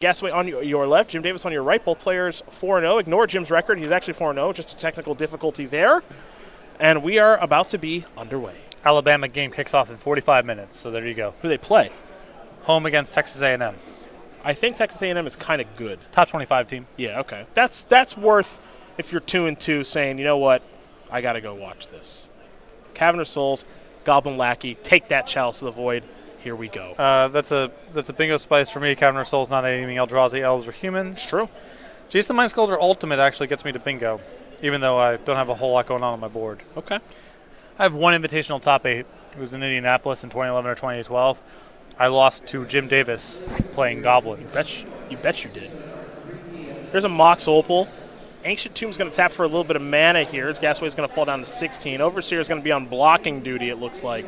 Gassaway on your left, Jim Davis on your right. Both players 4-0. Ignore Jim's record. He's actually 4-0. Just a technical difficulty there. And we are about to be underway. Alabama game kicks off in 45 minutes, so there you go. Who do they play? Home against Texas A&M. I think Texas A&M is kind of good. Top 25 team. Yeah, okay. That's worth, if you're 2-2, saying, you know what, I got to go watch this. Cavern of Souls, Goblin Lackey, take that Chalice of the Void. Here we go. That's a bingo spice for me. Cavern of Souls, not aiming Eldrazi, elves, or humans. It's true. Jason the Mind Sculptor Ultimate actually gets me to bingo, even though I don't have a whole lot going on my board. Okay. I have one invitational top 8. It was in Indianapolis in 2011 or 2012. I lost to Jim Davis playing Goblins. You bet you did. There's a Mox Opal. Ancient Tomb's going to tap for a little bit of mana here. As Gassaway's going to fall down to 16. Overseer's going to be on blocking duty, it looks like.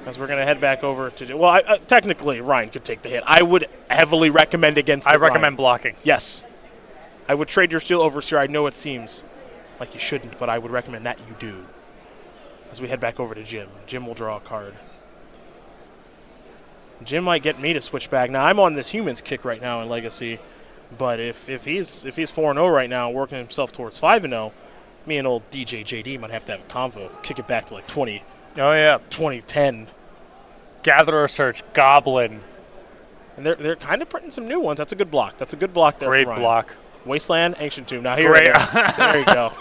As we're going to head back over to... Well, technically, Ryan could take the hit. I would heavily recommend against it, I recommend blocking. Yes. I would trade your Steel Overseer. I know it seems like you shouldn't, but I would recommend that you do. As we head back over to Jim. Jim will draw a card. Jim might get me to switch back. Now, I'm on this humans kick right now in Legacy, but if he's 4-0 right now, working himself towards 5-0, me and old DJ JD might have to have a convo, kick it back to like 2010. Gatherer Search, Goblin. And they're kind of printing some new ones. That's a good block. That's a good block there. Great block. Wasteland, Ancient Tomb. Now here it is. There you go.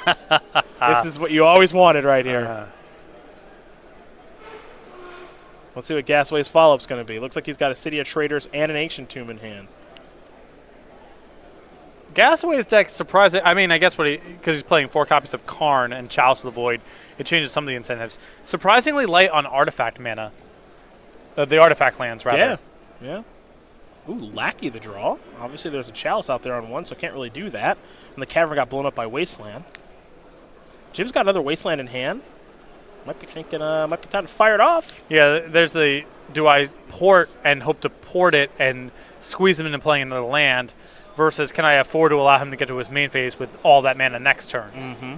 This is what you always wanted right here. Let's see what Gassaway's follow-up's going to be. Looks like he's got a City of Traders and an Ancient Tomb in hand. Gassaway's deck surprising. I mean, I guess because he's playing 4 copies of Karn and Chalice of the Void, it changes some of the incentives. Surprisingly light on artifact mana. The artifact lands, rather. Yeah. Ooh, Lackey the draw. Obviously, there's a Chalice out there on 1, so can't really do that. And the Cavern got blown up by Wasteland. Jim's got another Wasteland in hand. Might be thinking, might be time to fire it off. Yeah, there's the, do I port and hope to port it and squeeze him into playing another land, versus can I afford to allow him to get to his main phase with all that mana next turn? Mm-hmm.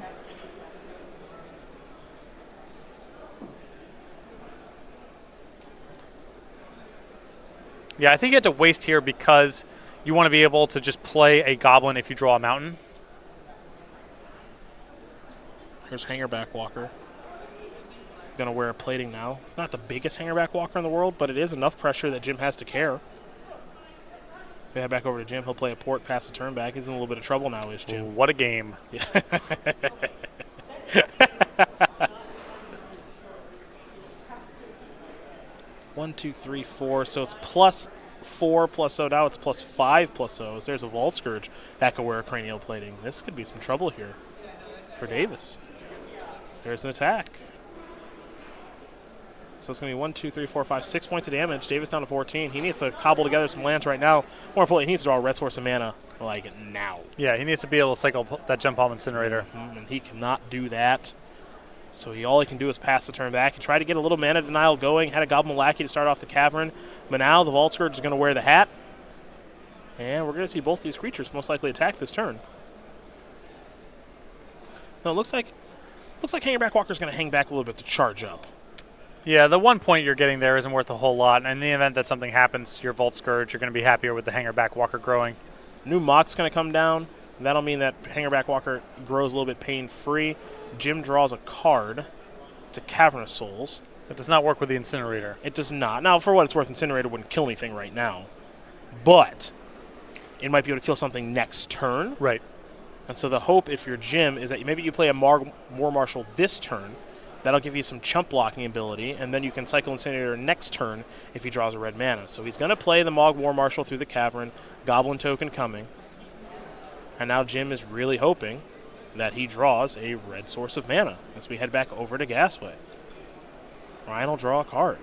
Yeah, I think you have to waste here because you want to be able to just play a Goblin if you draw a mountain. Here's Hangerback Walker. Going to wear a plating now. It's not the biggest Hangerback Walker in the world, but it is enough pressure that Jim has to care. We head back over to Jim. He'll play a port, pass the turn back. He's in a little bit of trouble now, is Jim. Ooh, what a game. Yeah. 1, 2, 3, 4. So it's +4 +0. Now it's +5 +0. There's a Vault Scourge that could wear a cranial plating. This could be some trouble here for Davis. There's an attack. So it's going to be 1, 2, 3, 4, 5, 6 points of damage. Davis down to 14. He needs to cobble together some lands right now. More importantly, he needs to draw a red source of mana like now. Yeah, he needs to be able to cycle that Jump Palm Incinerator. And he cannot do that. So all he can do is pass the turn back. He tried to get a little mana denial going. Had a Goblin Lackey to start off the Cavern. But now the Vault Scourge is going to wear the hat. And we're going to see both these creatures most likely attack this turn. No, it looks like Hangerback Walker's going to hang back a little bit to charge up. Yeah, the 1 point you're getting there isn't worth a whole lot. And in the event that something happens to your Vault Scourge, you're going to be happier with the Hangerback Walker growing. New Mox going to come down. That'll mean that Hangerback Walker grows a little bit pain-free. Jim draws a card. It's a Cavern of Souls. It does not work with the Incinerator. It does not. Now, for what it's worth, Incinerator wouldn't kill anything right now. But it might be able to kill something next turn. Right. And so the hope, if you're Jim, is that maybe you play a War Marshal this turn. That'll give you some chump blocking ability, and then you can cycle Incinerator next turn if he draws a red mana. So he's going to play the Mog War Marshal through the Cavern, Goblin token coming. And now Jim is really hoping that he draws a red source of mana as we head back over to Gassaway. Ryan will draw a card.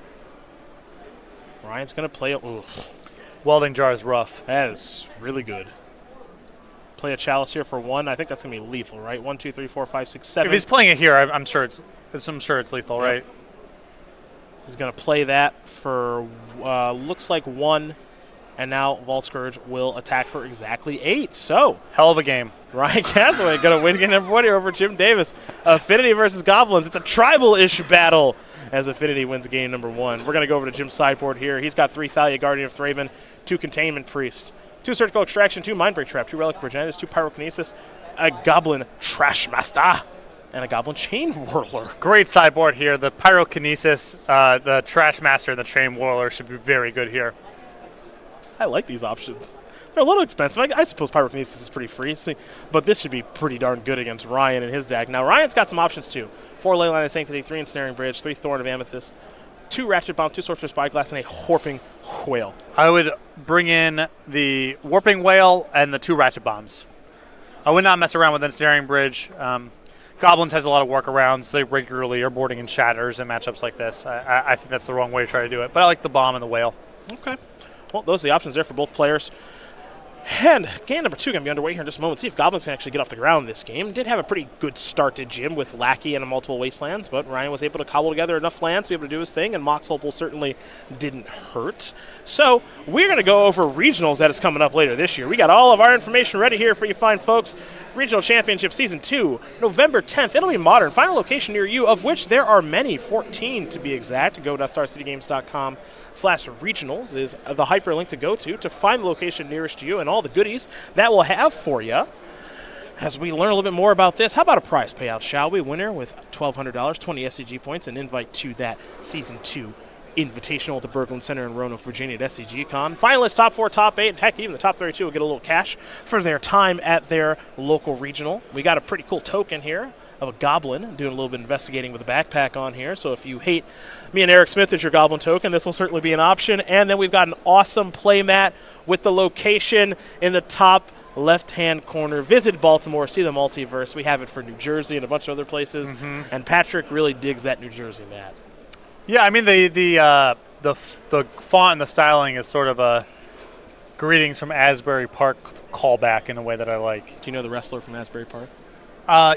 Ryan's going to play a... Ooh, Welding Jar is rough. that is really good. Play a Chalice here for 1. I think that's going to be lethal, right? 1, 2, 3, 4, 5, 6, 7. If he's playing it here, I'm sure it's lethal, Yep. right? He's going to play that for, looks like 1. And now Vault Scourge will attack for exactly 8. So, Hell of a game. Ryan Gassaway going to win game number 1 here over Jim Davis. Affinity versus Goblins. It's a tribal-ish battle as Affinity wins game number 1. We're going to go over to Jim's sideboard here. He's got 3 Thalia, Guardian of Thraben, 2 Containment Priest, 2 Surgical Extraction, 2 Mindbreak Trap, 2 Relic Progenitors, 2 Pyrokinesis, a Goblin Trash Master, and a Goblin Chain Whirler. Great sideboard here. The Pyrokinesis, the Trash Master, and the Chain Whirler should be very good here. I like these options. They're a little expensive. I suppose Pyrokinesis is pretty free, but this should be pretty darn good against Ryan and his deck. Now, Ryan's got some options, too. 4 Leyline of Sanctity, 3 Ensnaring Bridge, 3 Thorn of Amethyst, 2 Ratchet Bomb, 2 Sorcerer's Spyglass, and a Warping Whale. I would bring in the Warping Whale and the 2 Ratchet Bombs. I would not mess around with Ensnaring Bridge. Goblins has a lot of workarounds. They regularly are boarding in Shatters in matchups like this. I think that's the wrong way to try to do it, but I like the Bomb and the Whale. Okay. Well, those are the options there for both players. And game number 2 going to be underway here in just a moment. See if Goblins can actually get off the ground this game. Did have a pretty good start to Jim with Lackey and a multiple Wastelands, but Ryan was able to cobble together enough lands to be able to do his thing, and Mox Opal certainly didn't hurt. So we're going to go over regionals that is coming up later this year. We got all of our information ready here for you fine folks. Regional Championship Season 2, November 10th. It'll be Modern. Final location near you, of which there are many, 14 to be exact. Go.starcitygames.com/regionals is the hyperlink to go to find the location nearest you and all the goodies that we'll have for you. As we learn a little bit more about this, how about a prize payout, shall we? Winner with $1,200, 20 SCG points, and invite to that Season 2 Invitational at the Berglund Center in Roanoke, Virginia at SCG-Con. Finalists, top 4, top 8, and heck, even the top 32 will get a little cash for their time at their local regional. We got a pretty cool token here of a goblin doing a little bit of investigating with a backpack on here. So if you hate me and Eric Smith as your goblin token, this will certainly be an option. And then we've got an awesome play mat with the location in the top left-hand corner. Visit Baltimore, see the multiverse. We have it for New Jersey and a bunch of other places. And Patrick really digs that New Jersey mat. Yeah, I mean the font and the styling is sort of a greetings from Asbury Park callback in a way that I like. Do you know the wrestler from Asbury Park?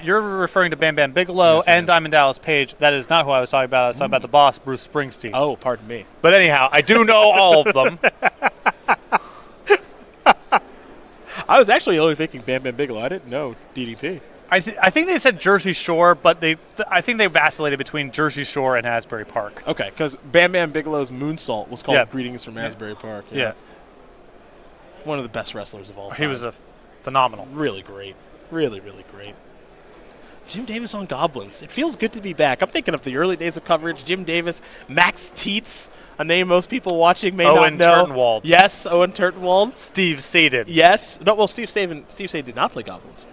You're referring to Bam Bam Bigelow and Diamond Dallas Page. That is not who I was talking about. I was talking about the boss, Bruce Springsteen. Oh, pardon me. But anyhow, I do know all of them. I was actually only thinking Bam Bam Bigelow. I didn't know DDP. I think they said Jersey Shore, but I think they vacillated between Jersey Shore and Asbury Park. Okay, because Bam Bam Bigelow's moonsault was called Greetings from Asbury Park. Yeah. One of the best wrestlers of all time. He was phenomenal. Really great. Really, really great. Jim Davis on Goblins. It feels good to be back. I'm thinking of the early days of coverage. Jim Davis, Max Teets, a name most people watching may not know. Owen Turtenwald. Yes, Owen Turtenwald. Steve Sadin. Yes. No, well, Steve Sadin did not play Goblins.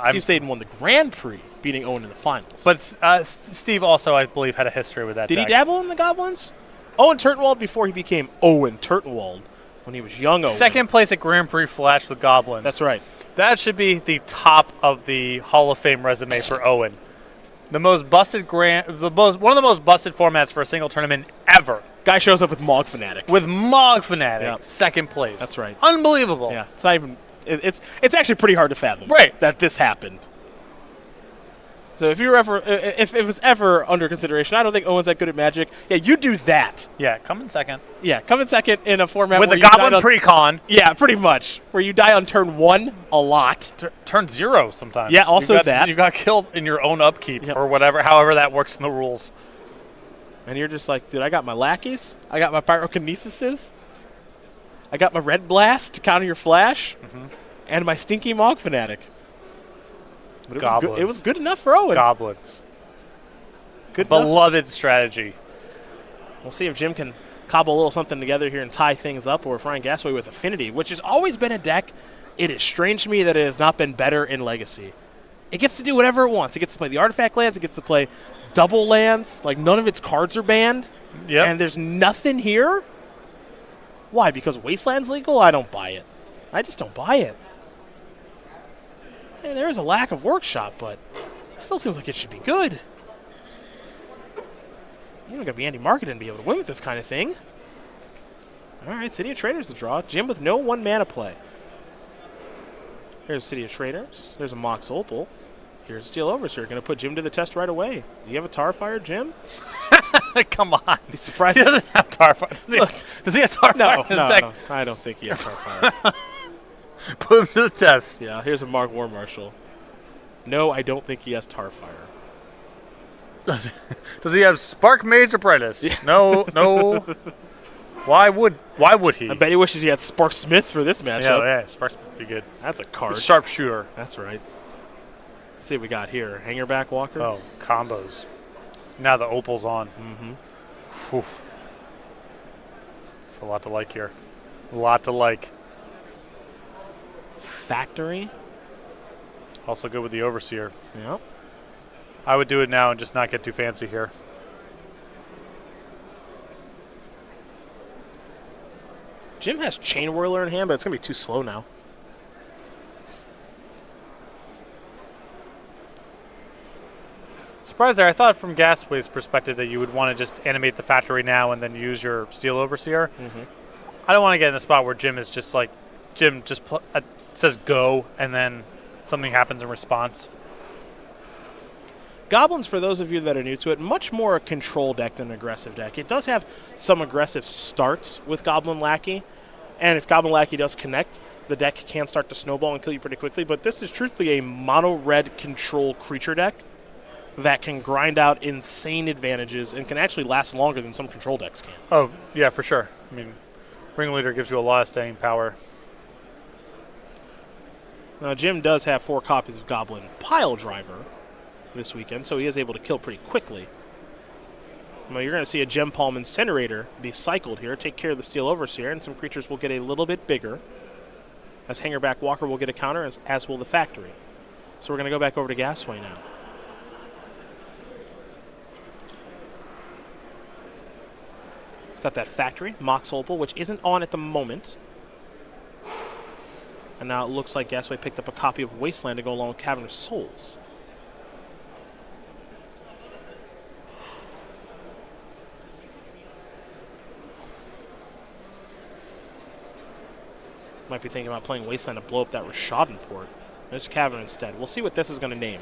Steve Sadin won the Grand Prix, beating Owen in the finals. But Steve also, I believe, had a history with that Did he dabble in the Goblins? Owen Turtenwald before he became Owen Turtenwald, when he was young Owen. Second place at Grand Prix Flash with Goblins. That's right. That should be the top of the Hall of Fame resume for Owen. The most busted one of the most busted formats for a single tournament ever. Guy shows up with Mog Fanatic. Second place. That's right. Unbelievable. Yeah, it's not even. It's actually pretty hard to fathom. Right. That this happened. So if it was ever under consideration, I don't think Owen's that good at Magic. Yeah, you do that. Yeah, come in second. Yeah, come in second in a format with where the Goblin Precon. Yeah, pretty much. Where you die on turn 1 a lot. Turn 0 sometimes. Yeah, also that. You got killed in your own upkeep or whatever, however that works in the rules. And you're just like, dude, I got my lackeys. I got my pyrokinesises. I got my Red Blast to counter your flash. And my Stinky Mog Fanatic. But it was good enough for Owen. Goblins. Good Beloved enough. Strategy. We'll see if Jim can cobble a little something together here and tie things up, or if Ryan Gassaway with Affinity, which has always been a deck. It is strange to me that it has not been better in Legacy. It gets to do whatever it wants. It gets to play the artifact lands. It gets to play double lands. Like, none of its cards are banned. Yep. And there's nothing here? Why? Because Wasteland's legal? I don't buy it. I just don't buy it. Hey, there is a lack of workshop, but it still seems like it should be good. You're not going to be Andy Market and be able to win with this kind of thing. All right, City of Traders to draw. Jim with no 1 mana play. Here's City of Traders. There's a Mox Opal. Here's Steel Overseer. Going to put Jim to the test right away. Do you have a Tarfire, Jim? Come on. Be surprised. He doesn't have Tarfire. Does he have Tarfire in his deck? No, I don't think he has Tarfire. Put him to the test. Yeah, here's a Mark War Marshal. No, I don't think he has Tarfire. Does he have Spark Mage Apprentice? Yeah. No. Why would he? I bet he wishes he had Spark Smith for this matchup. Yeah, Spark Smith would be good. That's a card. Sharpshooter. That's right. Let's see what we got here. Hangerback Walker. Oh, combos. Now the Opal's on. Mm-hmm. It's a lot to like here. A lot to like. Factory. Also good with the Overseer. Yep. I would do it now and just not get too fancy here. Jim has Chain Whirler in hand, but it's going to be too slow now. Surprised there. I thought from Gassaway's perspective that you would want to just animate the Factory now and then use your Steel Overseer. Mm-hmm. I don't want to get in the spot where Jim is just like, says go and then something happens in response. Goblins, for those of you that are new to it, much more a control deck than an aggressive deck. It does have some aggressive starts with Goblin Lackey, and if Goblin Lackey does connect, the deck can start to snowball and kill you pretty quickly, but this is truthfully a mono-red control creature deck that can grind out insane advantages and can actually last longer than some control decks can. Oh, yeah, for sure. I mean, Ringleader gives you a lot of staying power. Now, Jim does have 4 copies of Goblin Pile Driver this weekend, so he is able to kill pretty quickly. Now, you're going to see a Gem Palm Incinerator be cycled here, take care of the Steel Overseer, and some creatures will get a little bit bigger, as Hangerback Walker will get a counter, as will the Factory. So we're going to go back over to Gassaway now. It's got that Factory, Mox Opal, which isn't on at the moment. And now it looks like Gassaway picked up a copy of Wasteland to go along with Cavernous Souls. Might be thinking about playing Wasteland to blow up that Rishadan port. There's Cavern instead. We'll see what this is going to name.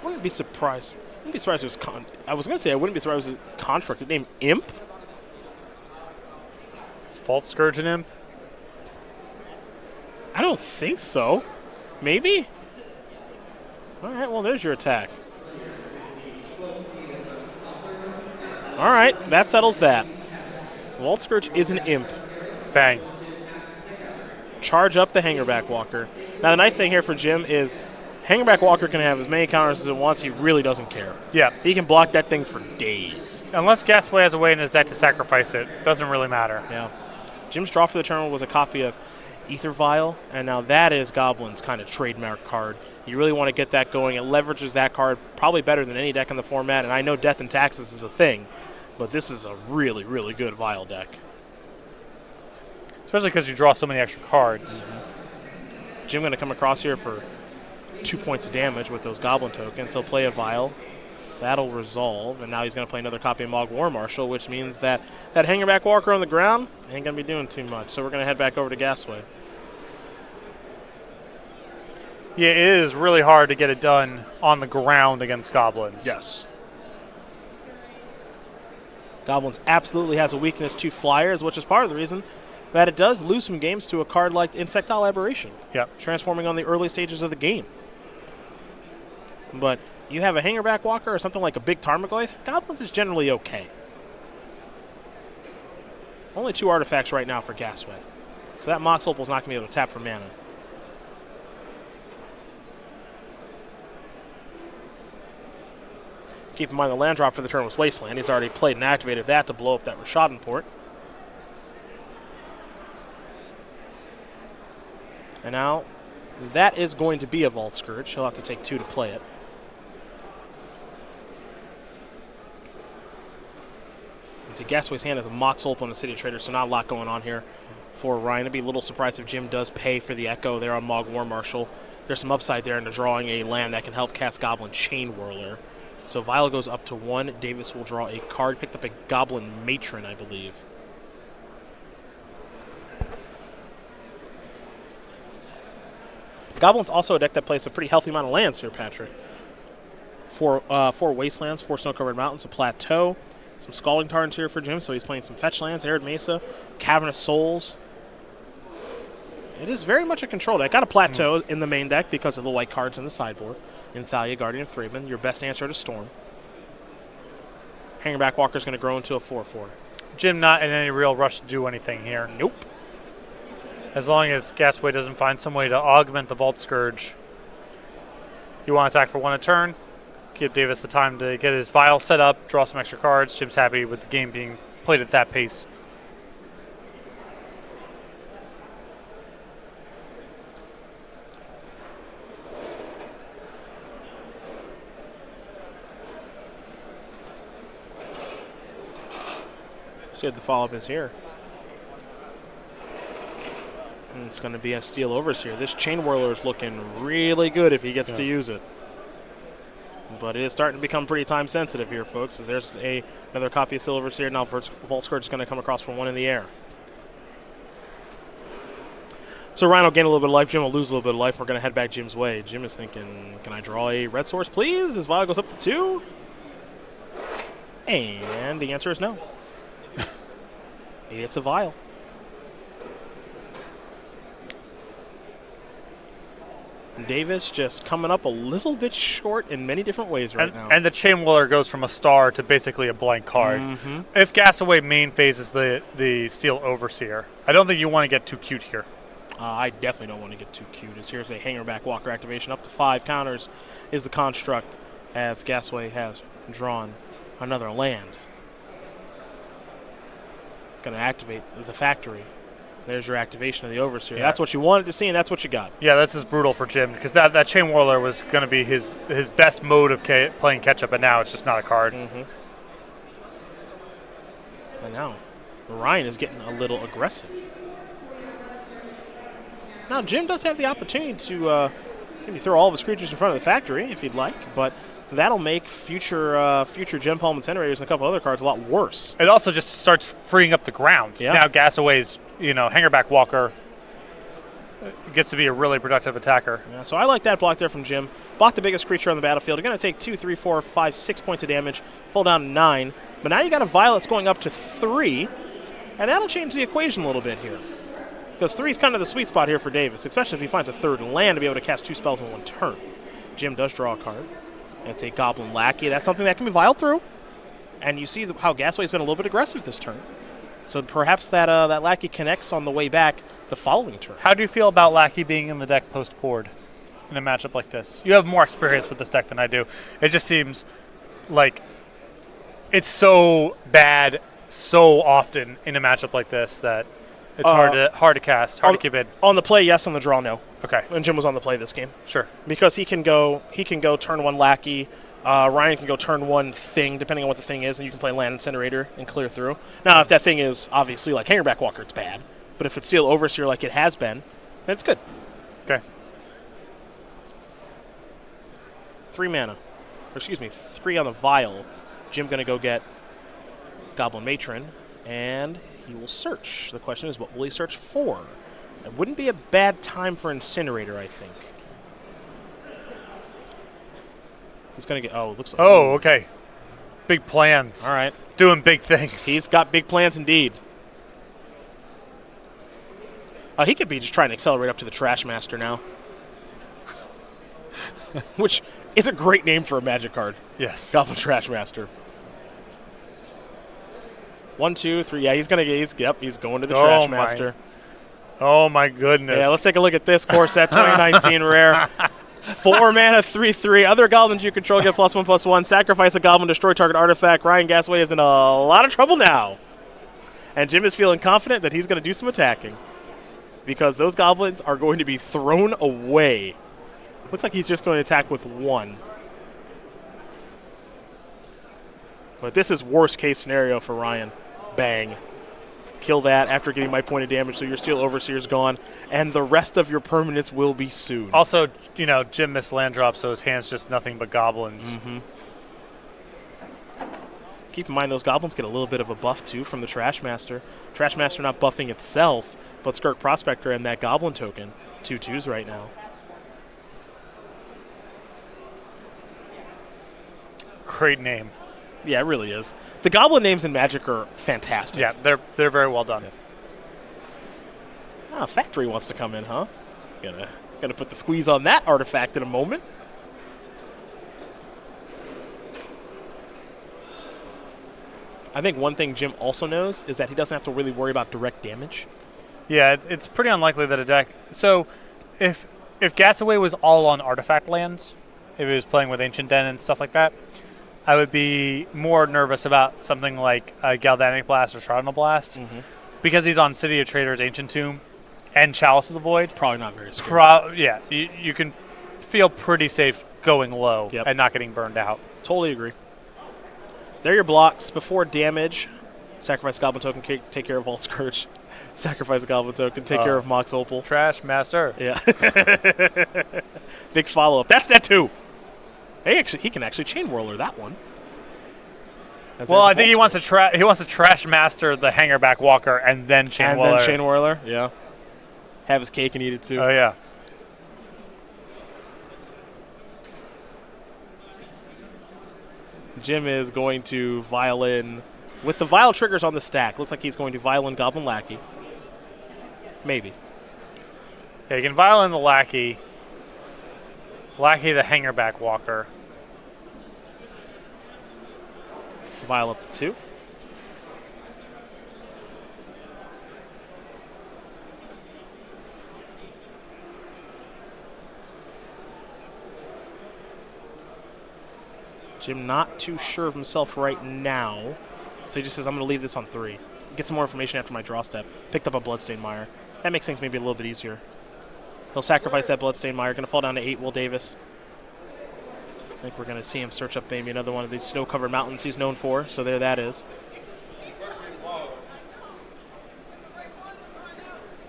I wouldn't be surprised. I wouldn't be surprised if it was I was going to say I wouldn't be surprised if it was constructed name Imp. Is Fault Scourge an Imp? I don't think so. Maybe? All right, well, there's your attack. All right, that settles that. Vault Scourge is an Imp. Bang. Charge up the Hangerback Walker. Now, the nice thing here for Jim is Hangerback Walker can have as many counters as it wants. He really doesn't care. Yeah. He can block that thing for days. Unless Gassaway has a way in his deck to sacrifice it. Doesn't really matter. Yeah. Jim's draw for the turn was a copy of Ether Vial, and now that is Goblin's kind of trademark card. You really want to get that going. It leverages that card probably better than any deck in the format, and I know Death and Taxes is a thing, but this is a really, really good Vial deck. Especially because you draw so many extra cards. Mm-hmm. Jim going to come across here for 2 points of damage with those Goblin tokens. He'll play a Vial. That'll resolve, and now he's going to play another copy of Mogg War Marshal, which means that Hangerback Walker on the ground ain't going to be doing too much. So we're going to head back over to Gassaway. Yeah, it is really hard to get it done on the ground against Goblins. Yes. Goblins absolutely has a weakness to flyers, which is part of the reason that it does lose some games to a card like Insectile Aberration. Yep. Transforming on the early stages of the game. But you have a Hangerback Walker or something like a big Tarmogoyf, Goblins is generally okay. Only 2 artifacts right now for Gassaway. So that Mox Opal's not going to be able to tap for mana. Keep in mind the land drop for the turn was Wasteland. He's already played and activated that to blow up that Rishadan port. And now that is going to be a Vault Scourge. He'll have to take 2 to play it. You see Gassaway's hand is a Mox Opal and a City Trader, so not a lot going on here for Ryan. I'd be a little surprised if Jim does pay for the Echo there on Mogg War Marshal. There's some upside there into drawing a land that can help cast Goblin Chain Whirler. So Vial goes up to 1. Davis will draw a card. Picked up a Goblin Matron, I believe. Goblin's also a deck that plays a pretty healthy amount of lands here, Patrick. 4 Wastelands, 4 Snow-Covered Mountains, a Plateau, some Scalding Tarns here for Jim, so he's playing some Fetch Lands, Arid Mesa, Cavernous Souls. It is very much a control deck. Got a Plateau in the main deck because of the white cards in the sideboard. in Thalia, Guardian of Thraben, your best answer to Storm. Hangerback Walker's going to grow into a 4/4. Jim not in any real rush to do anything here. Nope. As long as Gassaway doesn't find some way to augment the Vault Scourge. You want to attack for 1 a turn. Give Davis the time to get his vial set up, draw some extra cards. Jim's happy with the game being played at that pace. See what the follow-up is here. And it's going to be a Steel Overseer. This Chain Whirler is looking really good if he gets to use it. But it is starting to become pretty time sensitive here, folks. As there's another copy of Steel Overseer. Now Vault Scourge is going to come across from 1 in the air. So Ryan will gain a little bit of life. Jim will lose a little bit of life. We're going to head back Jim's way. Jim is thinking, can I draw a red source, please? His vial goes up to 2. And the answer is no. It's a vial. Davis just coming up a little bit short in many different ways right now. And the Chain Whirler goes from a star to basically a blank card. If Gassaway main phases the Steel Overseer, I don't think you want to get too cute here. I definitely don't want to get too cute. As here's a Hangerback Walker activation. Up to 5 counters is the construct as Gassaway has drawn another land. Going to activate the factory. There's your activation of the Overseer. Yeah. That's what you wanted to see, and that's what you got. Yeah, this is brutal for Jim, because that Chain Whirler was going to be his best mode of playing catch-up, and now it's just not a card. And now Ryan is getting a little aggressive. Now Jim does have the opportunity to maybe throw all of his creatures in front of the factory if he'd like, but that'll make future Gem Palm Incinerators and a couple other cards a lot worse. It also just starts freeing up the ground. Yeah. Now Gassaway's Hangerback Walker gets to be a really productive attacker. Yeah, so I like that block there from Jim. Block the biggest creature on the battlefield. You're going to take 2, 3, 4, 5, 6 points of damage, fall down to 9. But now you got a Violet's going up to 3, and that'll change the equation a little bit here. Because 3 is kind of the sweet spot here for Davis, especially if he finds a 3rd land to be able to cast 2 spells in 1 turn. Jim does draw a card. It's a Goblin Lackey. That's something that can be vialed through. And you see how Gassaway's been a little bit aggressive this turn. So perhaps that Lackey connects on the way back the following turn. How do you feel about Lackey being in the deck post-board in a matchup like this? You have more experience with this deck than I do. It just seems like it's so bad so often in a matchup like this that it's hard to cast, hard to keep in. On the play, yes. On the draw, no. Okay. And Jim was on the play this game. Sure. Because he can go turn 1 Lackey. Ryan can go turn 1 Thing, depending on what the thing is, and you can play Land Incinerator and clear through. Now, if that thing is obviously like Hangerback Walker, it's bad. But if it's Steel Overseer like it has been, then it's good. Okay. 3 mana. Or excuse me, 3 on the vial. Jim going to go get Goblin Matron, and he will search. The question is, what will he search for? It wouldn't be a bad time for Incinerator, I think. He's going to get... Oh, looks like... Oh, okay. Big plans. All right. Doing big things. He's got big plans indeed. He could be just trying to accelerate up to the Trash Master now. Which is a great name for a Magic card. Yes. Goblin Trash Master. 1, 2, 3. Yeah, he's going to... He's going to the Trash Master. Oh, my goodness. Yeah, let's take a look at this core set 2019 rare. 4 mana, 3/3. Other goblins you control get +1/+1. Sacrifice a goblin, destroy target artifact. Ryan Gassaway is in a lot of trouble now. And Jim is feeling confident that he's going to do some attacking. Because those goblins are going to be thrown away. Looks like he's just going to attack with 1. But this is worst case scenario for Ryan. Bang. Kill that after getting my point of damage, so your Steel Overseer's gone, and the rest of your permanents will be soon. Also, Jim missed land drop, so his hand's just nothing but goblins. Keep in mind, those goblins get a little bit of a buff, too, from the Trash Master. Trash Master not buffing itself, but Skirk Prospector and that Goblin token. 2/2s right now. Great name. Yeah, it really is. The Goblin names in Magic are fantastic. Yeah, they're very well done. Ah, Factory wants to come in, huh? Gonna put the squeeze on that artifact in a moment. I think one thing Jim also knows is that he doesn't have to really worry about direct damage. Yeah, it's pretty unlikely that a deck. So, if Gassaway was all on artifact lands, if he was playing with Ancient Den and stuff like that, I would be more nervous about something like Galvanic Blast or Shroudal Blast, because he's on City of Traders, Ancient Tomb, and Chalice of the Void. Probably not very scary. Yeah, you can feel pretty safe going low and not getting burned out. Totally agree. They're your blocks. Before damage, sacrifice Goblin Token, take care of Vault Scourge. Sacrifice a Goblin Token, take care of Mox Opal. Trash Master. Yeah. Big follow-up. That's that too. He can actually Chain Whirler that one. Well, I think he wants to Trash Master the Hangerback Walker and then Chain Whirler. And then Chain Whirler, yeah. Have his cake and eat it too. Oh, yeah. Jim is going to Violin with the Vial triggers on the stack. Looks like he's going to Violin Goblin Lackey. Maybe. Yeah, you can Violin the Lackey. Lackey the Hangerback Walker. Vial up to 2. Jim not too sure of himself right now, so he just says, I'm going to leave this on 3. Get some more information after my draw step. Picked up a Bloodstained Mire. That makes things maybe a little bit easier. He'll sacrifice that Bloodstained Mire. Going to fall down to 8, Will Davis. I think we're going to see him search up maybe another one of these snow-covered mountains he's known for, so there that is.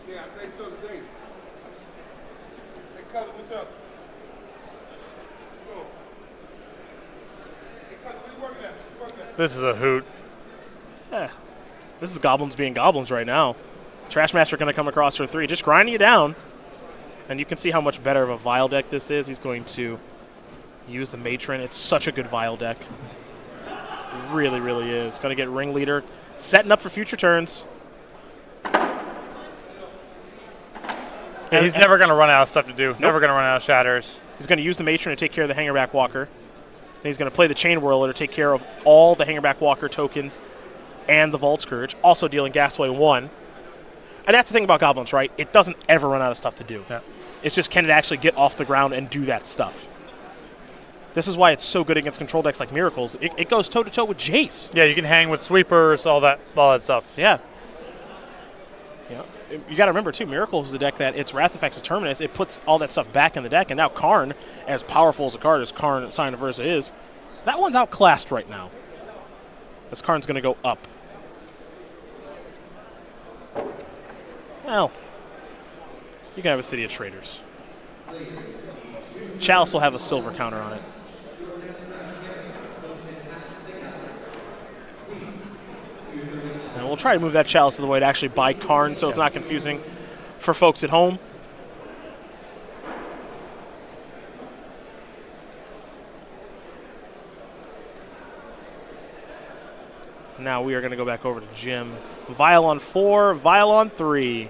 Yeah, I think so today. Hey, Cousin, what's up? This is a hoot. Yeah. This is Goblins being Goblins right now. Trashmaster going to come across for 3, just grinding you down. And you can see how much better of a Vial deck this is. He's going to use the Matron. It's such a good Vial deck. It really, really is. Going to get Ringleader, setting up for future turns. Yeah, he's never going to run out of stuff to do. Nope. Never going to run out of Shatters. He's going to use the Matron to take care of the Hangerback Walker. Then he's going to play the Chain Whirler to take care of all the Hangerback Walker tokens and the Vault Scourge, also dealing Gassaway 1. And that's the thing about Goblins, right? It doesn't ever run out of stuff to do. Yeah. It's just, can it actually get off the ground and do that stuff? This is why it's so good against control decks like Miracles. It goes toe-to-toe with Jace. Yeah, you can hang with Sweepers, all that stuff. Yeah. You got to remember, too, Miracles is the deck that its Wrath Effects is Terminus. It puts all that stuff back in the deck, and now Karn, as powerful as a card as Karn Sign of Urza is, that one's outclassed right now. This Karn's going to go up. Well, you can have a City of Traders. Chalice will have a silver counter on it. And we'll try to move that Chalice to the way to actually buy Karn so it's not confusing for folks at home. Now we are going to go back over to Jim. Vial on 4, Vial on 3.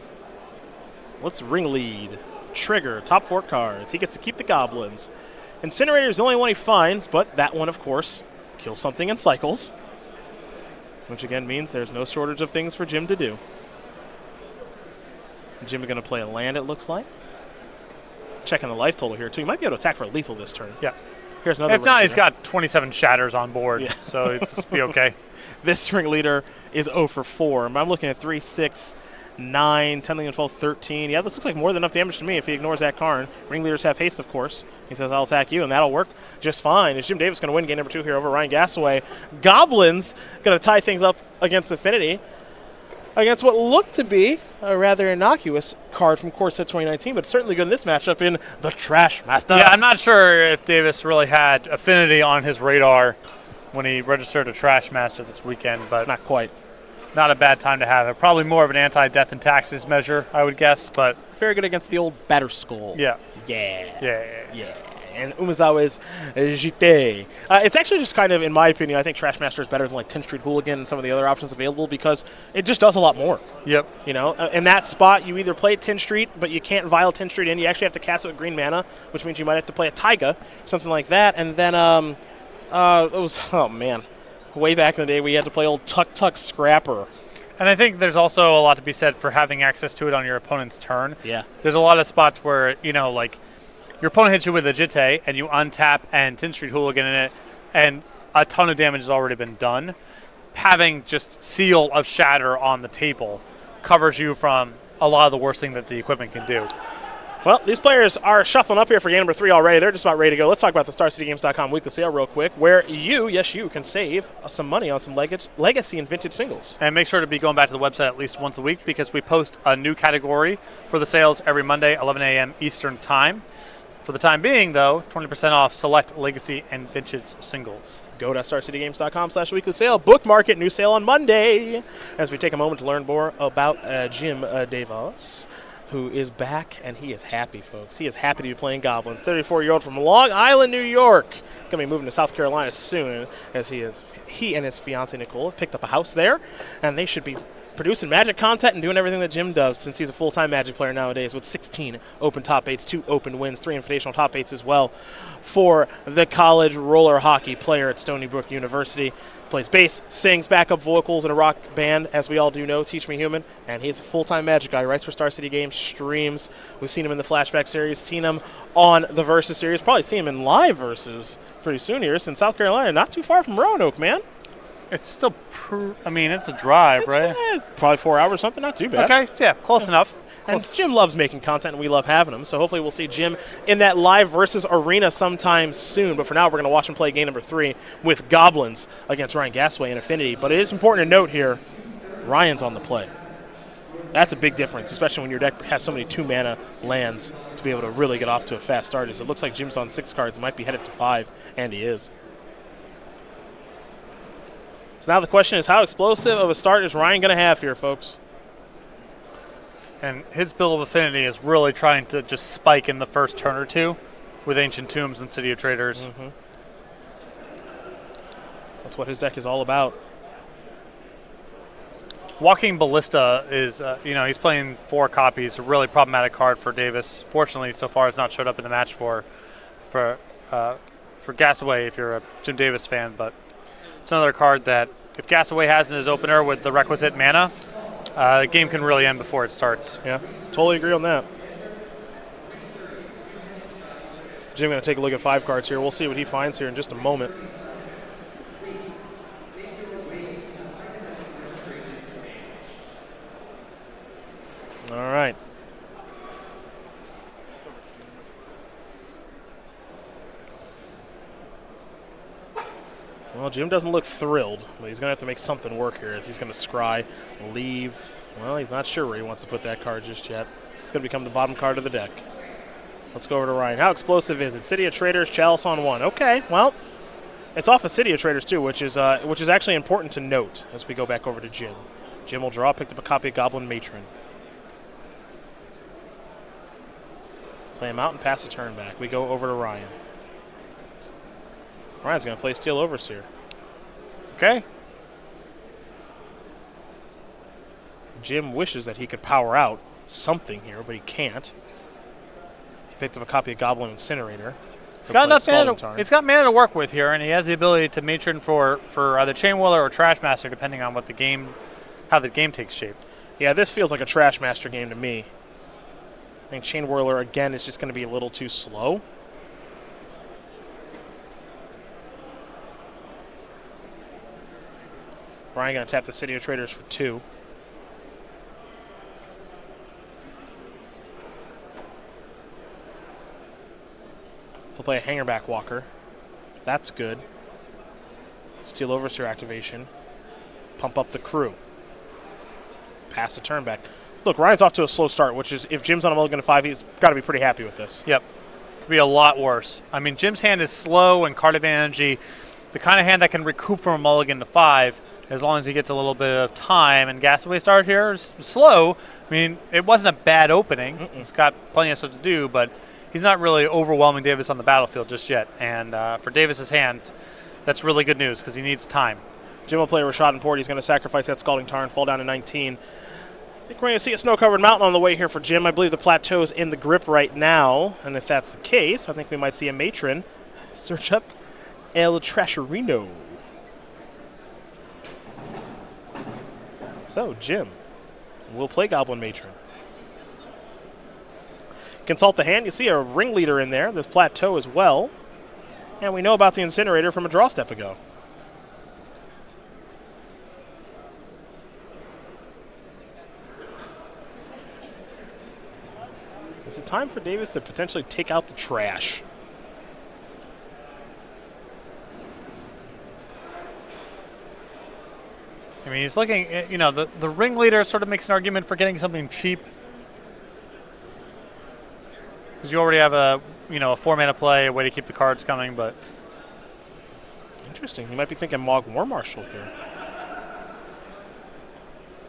Let's ring lead. Trigger, top 4 cards. He gets to keep the Goblins. Incinerator is the only one he finds, but that one, of course, kills something and cycles. Which again means there's no shortage of things for Jim to do. Jim is going to play a land, it looks like. Checking the life total here, too. He might be able to attack for a lethal this turn. Yeah. Here's another. If not, he's got 27 Shatters on board, so it's just be okay. This Ringleader is 0 for 4. I'm looking at 3, 6, 9, 10, 11, 12, 13. Yeah, this looks like more than enough damage to me if he ignores that Karn. Ringleaders have haste, of course. He says, I'll attack you, and that'll work just fine. Is Jim Davis going to win game number 2 here over Ryan Gassaway? Goblins going to tie things up against Infinity against what looked to be a rather innocuous card from Core Set 2019, but certainly good in this matchup in the Trash Master. Yeah, I'm not sure if Davis really had Affinity on his radar when he registered a Trash Master this weekend, but not quite. Not a bad time to have it. Probably more of an anti-death and taxes measure, I would guess, but very good against the old Batterskull. Yeah. Yeah. And Umezawa's JT. It's actually just kind of, in my opinion, I think Trash Master is better than like 10th Street Hooligan and some of the other options available because it just does a lot more. Yep. You know, in that spot, you either play 10th Street, but you can't Vial 10th Street in. You actually have to cast it with green mana, which means you might have to play a Taiga, something like that. And then it was, oh man. Way back in the day, we had to play old Tuk Tuk Scrapper. And I think there's also a lot to be said for having access to it on your opponent's turn. Yeah. There's a lot of spots where, like, your opponent hits you with a Jitte, and you untap and Tin Street Hooligan in it, and a ton of damage has already been done. Having just Seal of Shatter on the table covers you from a lot of the worst thing that the equipment can do. Well, these players are shuffling up here for game number 3 already. They're just about ready to go. Let's talk about the StarCityGames.com weekly sale real quick, where you can save some money on some legacy and vintage singles. And make sure to be going back to the website at least once a week because we post a new category for the sales every Monday, 11 a.m. Eastern Time. For the time being, though, 20% off select legacy and vintage singles. Go to StarCityGames.com/weekly sale. Bookmark it. New sale on Monday. As we take a moment to learn more about Jim Davos, who is back, and he is happy, folks. He is happy to be playing Goblins. 34-year-old from Long Island, New York. Going to be moving to South Carolina soon, as he and his fiancée, Nicole, have picked up a house there, and they should be producing Magic content and doing everything that Jim does since he's a full-time Magic player nowadays with 16 open top 8s, 2 open wins, 3 invitational top 8s as well for the college roller hockey player at Stony Brook University. Plays bass, sings backup vocals in a rock band, as we all do know, Teach Me Human, and he's a full-time Magic guy, writes for Star City Games, streams. We've seen him in the Flashback series, seen him on the Versus series, probably see him in live Versus pretty soon here since South Carolina, not too far from Roanoke, man. It's still, it's a drive, right? Probably 4 hours, something, not too bad. Okay, yeah, close enough. And Jim loves making content, and we love having him. So hopefully we'll see Jim in that live Versus arena sometime soon. But for now, we're going to watch him play game number 3 with Goblins against Ryan Gassaway in Affinity. But it is important to note here, Ryan's on the play. That's a big difference, especially when your deck has so many 2-mana lands to be able to really get off to a fast start. As it looks like Jim's on 6 cards, might be headed to 5, and he is. So now the question is, how explosive of a start is Ryan going to have here, folks? And his build of Affinity is really trying to just spike in the first turn or two with Ancient Tombs and City of Traders. Mm-hmm. That's what his deck is all about. Walking Ballista is, he's playing 4 copies, a really problematic card for Davis. Fortunately, so far, it's not showed up in the match for Gassaway if you're a Jim Davis fan, but it's another card that if Gassaway has in his opener with the requisite mana, the game can really end before it starts. Yeah, totally agree on that. Jim going to take a look at 5 cards here. We'll see what he finds here in just a moment. All right. Well, Jim doesn't look thrilled, but he's going to have to make something work here as he's going to scry, leave. Well, he's not sure where he wants to put that card just yet. It's going to become the bottom card of the deck. Let's go over to Ryan. How explosive is it? City of Traders, Chalice on 1. Okay, well, it's off of City of Traders too, which is actually important to note as we go back over to Jim. Jim will draw, picked up a copy of Goblin Matron. Play him out and pass a turn back. We go over to Ryan. Ryan's going to play Steel Overseer. Okay. Jim wishes that he could power out something here, but he can't. He picked up a copy of Goblin Incinerator. It's got mana to work with here, and he has the ability to matron for either Chain Whirler or Trash Master, depending on how the game takes shape. Yeah, this feels like a Trash Master game to me. I think Chain Whirler, again, is just going to be a little too slow. Ryan going to tap the City of Traders for 2. He'll play a Hangerback Walker. That's good. Steel Overseer activation. Pump up the crew. Pass a turn back. Look, Ryan's off to a slow start, which is, if Jim's on a mulligan of 5, he's got to be pretty happy with this. Yep. Could be a lot worse. I mean, Jim's hand is slow and card advantage, the kind of hand that can recoup from a mulligan to 5, as long as he gets a little bit of time. And Gassaway start here is slow. I mean, it wasn't a bad opening. He's got plenty of stuff to do, but he's not really overwhelming Davis on the battlefield just yet. And for Davis's hand, that's really good news because he needs time. Jim will play Rashad and Port. He's going to sacrifice that Scalding Tarn, fall down to 19. I think we're going to see a snow-covered mountain on the way here for Jim. I believe the plateau's in the grip right now. And if that's the case, I think we might see a Matron search up El Trasherino. So, Jim will play Goblin Matron. Consult the hand. You see a ringleader in there. There's Plateau as well. And we know about the Incinerator from a draw step ago. Is it time for Davis to potentially take out the trash? I mean, he's looking at, the ringleader sort of makes an argument for getting something cheap. Because you already have a 4-mana play, a way to keep the cards coming, but... Interesting. He might be thinking Mog War Marshal here.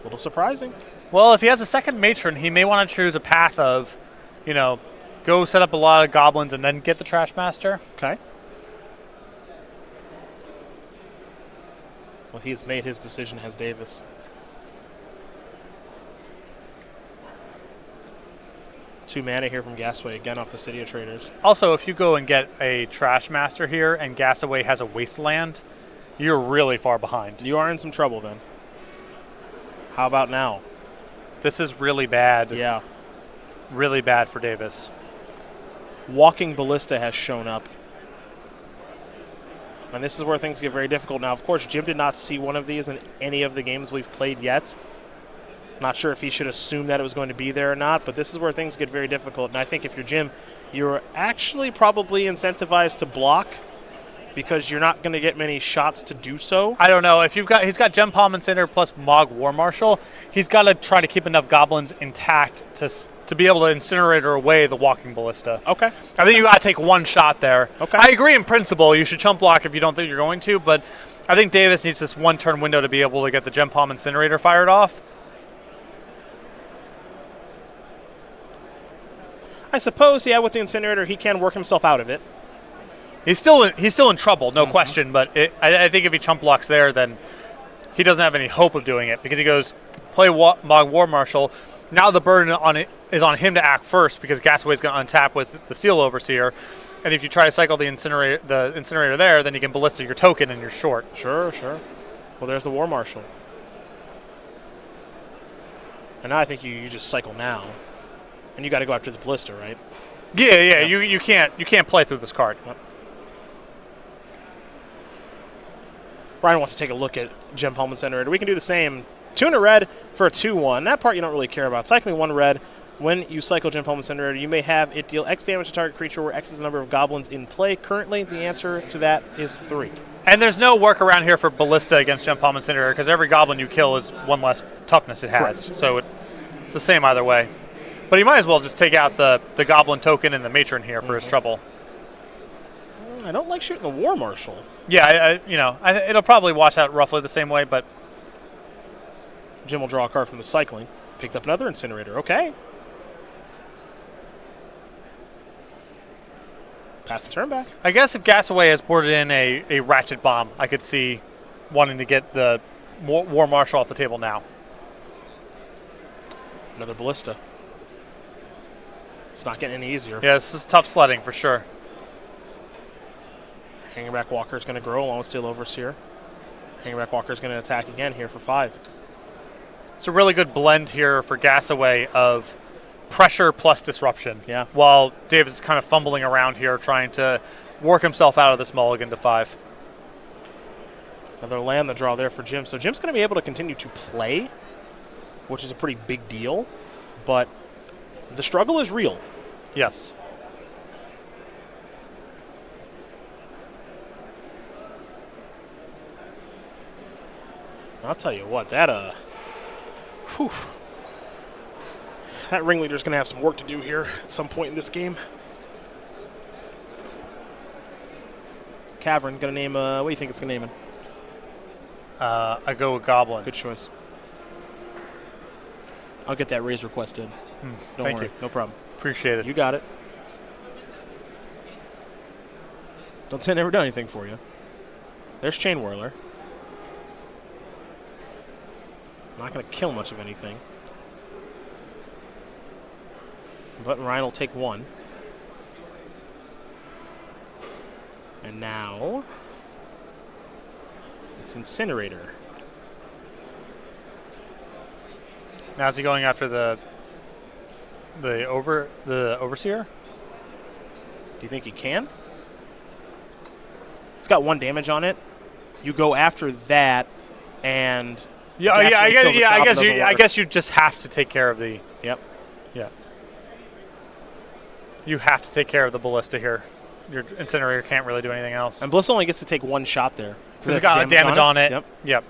A little surprising. Well, if he has a second Matron, he may want to choose a path of, go set up a lot of goblins and then get the Trash Master. Okay. Well, he's made his decision, has Davis. Two mana here from Gassaway, again off the City of Traders. Also, if you go and get a Trash Master here and Gassaway has a Wasteland, you're really far behind. You are in some trouble then. How about now? This is really bad. Yeah. Really bad for Davis. Walking Ballista has shown up. And this is where things get very difficult. Now, of course, Jim did not see one of these in any of the games we've played yet. Not sure if he should assume that it was going to be there or not, but this is where things get very difficult. And I think if you're Jim, you're actually probably incentivized to block because you're not going to get many shots to do so. I don't know. If he's got Gem Palm Center plus Mog War Marshal, he's got to try to keep enough goblins intact to be able to Incinerator away the Walking Ballista. Okay. I think you got to take one shot there. Okay. I agree in principle. You should chump block if you don't think you're going to, but I think Davis needs this one-turn window to be able to get the Gem Palm Incinerator fired off. I suppose, yeah, with the Incinerator, he can work himself out of it. He's still in trouble, no question. But I think if he chump blocks there, then he doesn't have any hope of doing it because he goes play Mog War Marshal. Now the burden is on him to act first because Gassaway's going to untap with the Steel Overseer, and if you try to cycle the Incinerator there, then you can Ballista your token and you're short. Sure. Well, there's the War Marshal. And now I think you just cycle now, and you got to go after the Ballista, right? Yeah. You can't play through this card. Yep. Brian wants to take a look at Gem Palm Incinerator. We can do the same. 2 and a red for a 2/1. That part you don't really care about. Cycling 1 red. When you cycle Gem Palm Incinerator, you may have it deal X damage to target creature where X is the number of goblins in play. Currently, the answer to that is 3. And there's no workaround here for Ballista against Gem Palm Incinerator because every goblin you kill is one less toughness it has. Correct. So it's the same either way. But he might as well just take out the goblin token and the Matron here for his trouble. I don't like shooting the War Marshal. Yeah, it'll probably wash out roughly the same way, but Jim will draw a card from the cycling. Picked up another Incinerator. Okay. Pass the turn back. I guess if Gassaway has boarded in a Ratchet Bomb, I could see wanting to get the War Marshal off the table now. Another Ballista. It's not getting any easier. Yeah, this is tough sledding for sure. Hangback Walker is going to grow along with Steel Overseer. Hangback Walker is going to attack again here for 5. It's a really good blend here for Gassaway of pressure plus disruption. Yeah. While Davis is kind of fumbling around here trying to work himself out of this mulligan to 5. Another land the draw there for Jim. So Jim's going to be able to continue to play, which is a pretty big deal. But the struggle is real. Yes. I'll tell you what, that ringleader's going to have some work to do here at some point in this game. Cavern, going to name, what do you think it's going to name him? I go with Goblin. Good choice. I'll get that raise request in. Don't Thank worry, you. no problem. Appreciate it. You got it. Don't say I never done anything for you. There's Chain Whirler. Not going to kill much of anything. But Ryan will take 1. And now it's Incinerator. Now is he going after the overseer? Do you think he can? It's got 1 damage on it. You go after that, and I guess you just have to take care of the. Yep. Yeah. You have to take care of the ballista here. Your incinerator can't really do anything else. And Bliss only gets to take 1 shot there. Because it's got damage on it. Yep.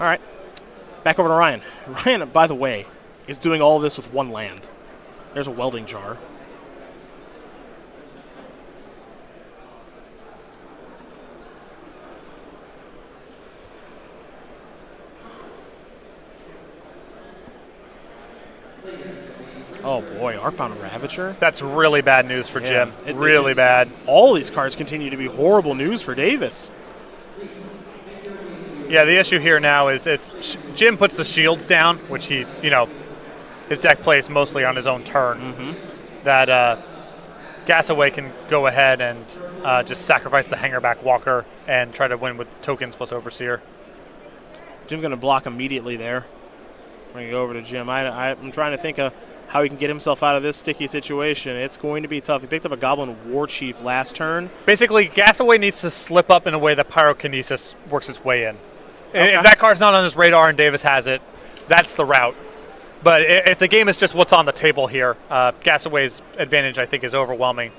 All right. Back over to Ryan. Ryan, by the way, is doing all this with 1 land. There's a welding jar. Oh boy, Arcbound Ravager. That's really bad news for Jim. Really bad. All these cards continue to be horrible news for Davis. Yeah, the issue here now is if Jim puts the shields down, which he, his deck plays mostly on his own turn, that Gassaway can go ahead and just sacrifice the Hangerback Walker and try to win with tokens plus Overseer. Jim's going to block immediately there. We're going to go over to Jim. I'm trying to think of how he can get himself out of this sticky situation. It's going to be tough. He picked up a Goblin War Chief last turn. Basically, Gassaway needs to slip up in a way that Pyrokinesis works its way in. Okay. If that card's not on his radar and Davis has it, that's the route. But if the game is just what's on the table here, Gassaway's advantage, I think, is overwhelming.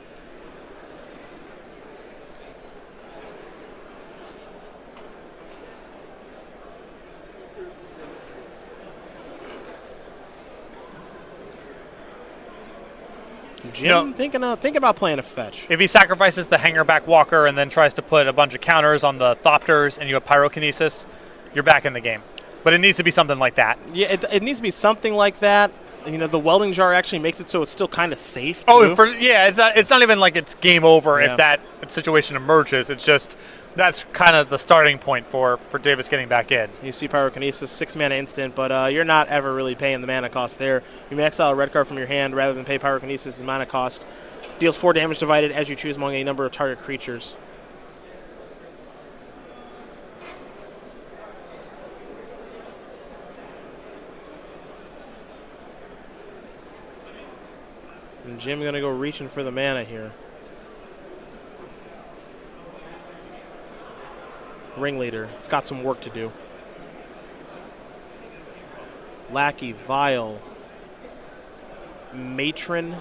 Jim thinking about playing a fetch. If he sacrifices the Hangerback Walker and then tries to put a bunch of counters on the Thopters and you have Pyrokinesis, you're back in the game. But it needs to be something like that. Yeah, it needs to be something like that. The welding jar actually makes it so it's still kind of safe, too. Oh, it's not even like it's game over if that situation emerges. It's just that's kind of the starting point for Davis getting back in. You see Pyrokinesis, 6 mana instant, but you're not ever really paying the mana cost there. You may exile a red card from your hand rather than pay Pyrokinesis' mana cost. Deals 4 damage divided as you choose among a number of target creatures. And Jim going to go reaching for the mana here. Ringleader. It's got some work to do. Lackey, Vial, Matron,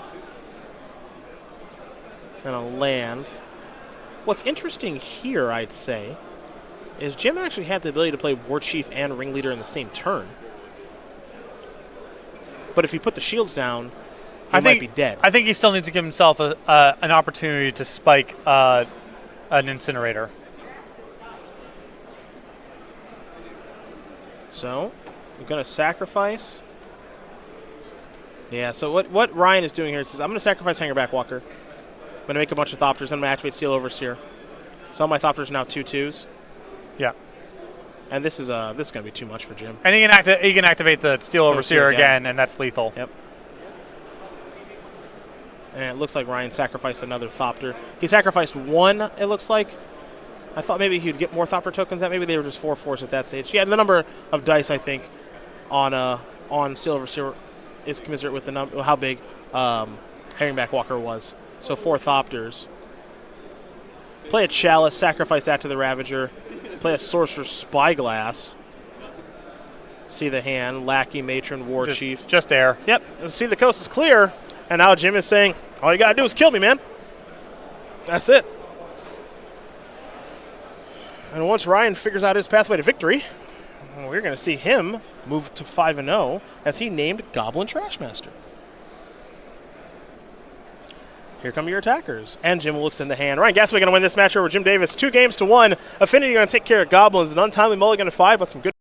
and a land. What's interesting here, I'd say, is Jim actually had the ability to play War Chief and Ringleader in the same turn. But if he put the shields down, he might be dead. I think he still needs to give himself an opportunity to spike an Incinerator. So, I'm going to sacrifice. Yeah, so what Ryan is doing here is I'm going to sacrifice Hangerback Walker. I'm going to make a bunch of Thopters. I'm going to activate Steel Overseer. Some of my Thopters are now 2/2s. Yeah. And this is going to be too much for Jim. And he can activate the Steel Overseer again, and that's lethal. Yep. And it looks like Ryan sacrificed another Thopter. He sacrificed 1, it looks like. I thought maybe he'd get more Thopter tokens. That maybe they were just 4/4s at that stage. Yeah, the number of dice I think on Steel Overseer is commensurate with the how big Hangerback Walker was. So 4 Thopters. Play a Chalice, sacrifice that to the Ravager. Play a Sorcerer's Spyglass. See the hand, Lackey, Matron, War Chief. Just air. Yep. And see the coast is clear. And now Jim is saying, all you got to do is kill me, man. That's it. And once Ryan figures out his pathway to victory, we're going to see him move to 5-0 as he named Goblin Trashmaster. Here come your attackers. And Jim will extend the hand. Ryan Gassaway going to win this match over Jim Davis. 2-1. Affinity going to take care of Goblins. An untimely mulligan to 5, but some good